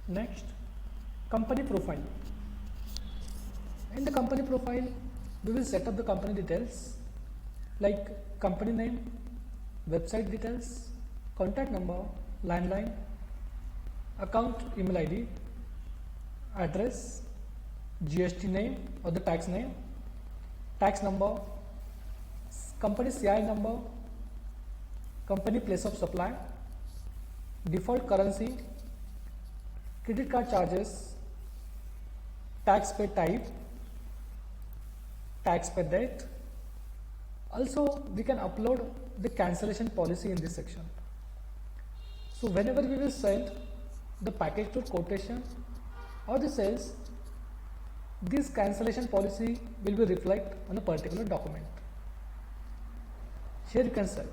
Next, company profile. In the company profile, we will set up the company details like company name, website details, contact number, landline, account email ID, address, GST name or the tax name, tax number, company CI number, company place of supply, default currency, credit card charges, tax paid type, tax paid date. Also, we can upload the cancellation policy in this section. So whenever we will send the package to quotation or the sales, this cancellation policy will be reflect on a particular document. Here you can set.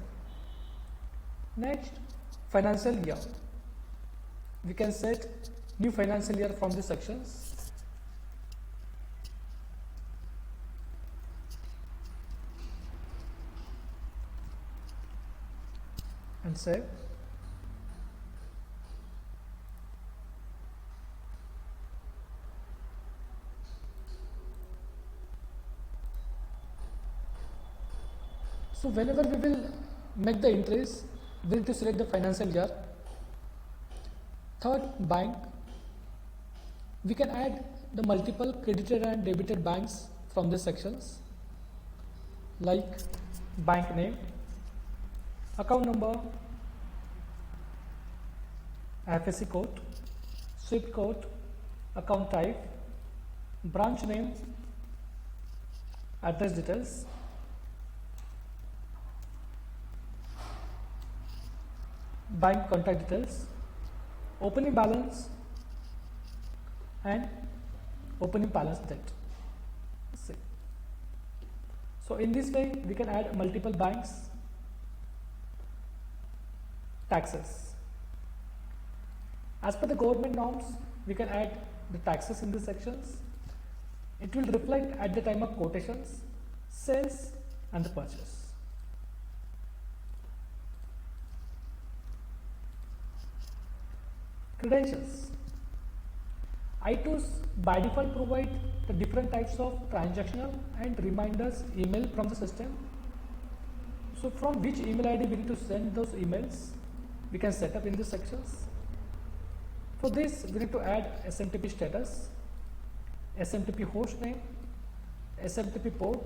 Next, financial year. We can set new financial year from these sections. And save. So whenever we will make the entries, we need to select the financial year. Third, bank. We can add the multiple credited and debited banks from these sections like bank name, account number, IFSC code, SWIFT code, account type, branch name, address details, bank contact details, opening balance and opening balance date. See. So in this way we can add multiple banks. Taxes. As per the government norms, we can add the taxes in these sections. It will reflect at the time of quotations, sales and the purchase. Credentials. iTools by default provide the different types of transactional and reminders email from the system. So from which email ID we need to send those emails, we can set up in these sections. For this, we need to add SMTP status, SMTP host name, SMTP port,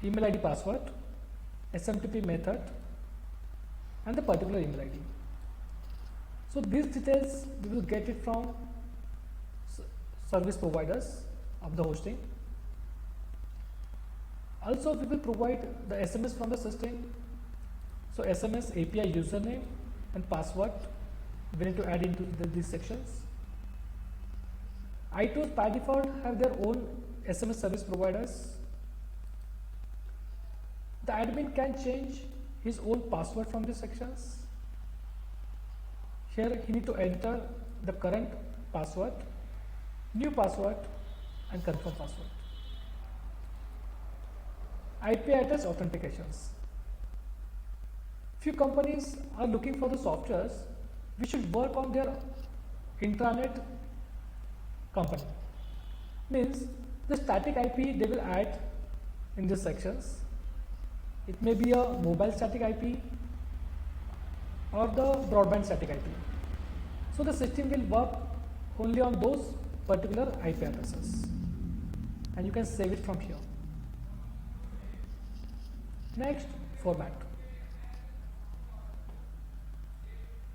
email ID password, SMTP method, and the particular email ID. So these details we will get it from service providers of the hosting. Also, we will provide the SMS from the system. So SMS API username and password we need to add into these sections. iTools by default have their own SMS service providers. The admin can change his own password from these sections. Here he need to enter the current password, new password and confirm password. IP address authentications. Few companies are looking for the softwares which should work on their intranet company. Means the static IP they will add in these sections. It may be a mobile static IP or the broadband static IP. So the system will work only on those particular IP addresses and you can save it from here. Next, format.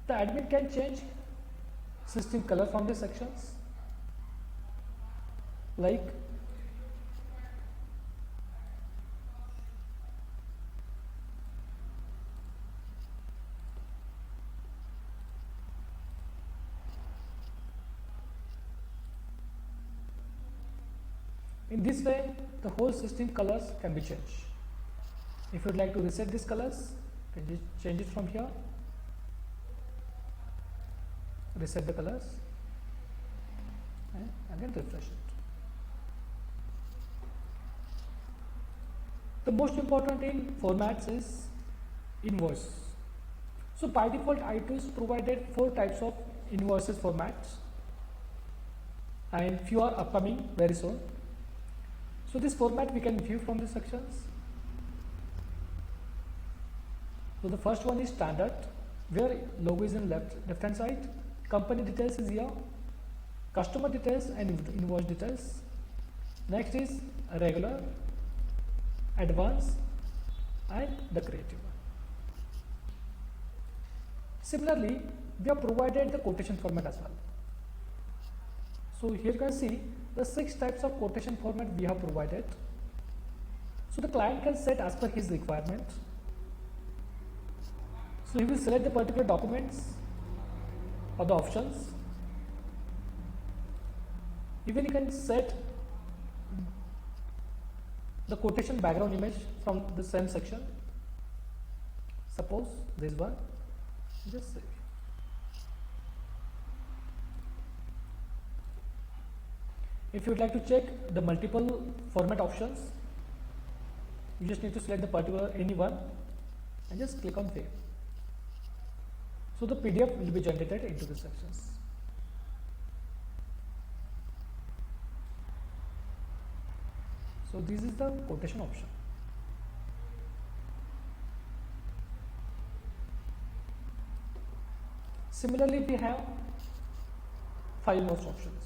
The admin can change system color from the sections like in this way the whole system colors can be changed. If you would like to reset these colors, you can just change it from here. Reset the colors and again refresh it. The most important in formats is invoice. So by default iTools provided 4 types of invoices formats, and few are upcoming very soon. So this format we can view from these sections. So the first one is standard, where logo is in left hand side, company details is here, customer details and invoice details. Next is regular, advanced and the creative one. Similarly, we have provided the quotation format as well. So here you can see the 6 types of quotation format we have provided. So the client can set as per his requirement. So he will select the particular documents or the options. Even he can set the quotation background image from the same section. Suppose this one, just save. If you would like to check the multiple format options, you just need to select the particular any one and just click on save. So the PDF will be generated into the sections. So this is the quotation option. Similarly, we have 5 more options.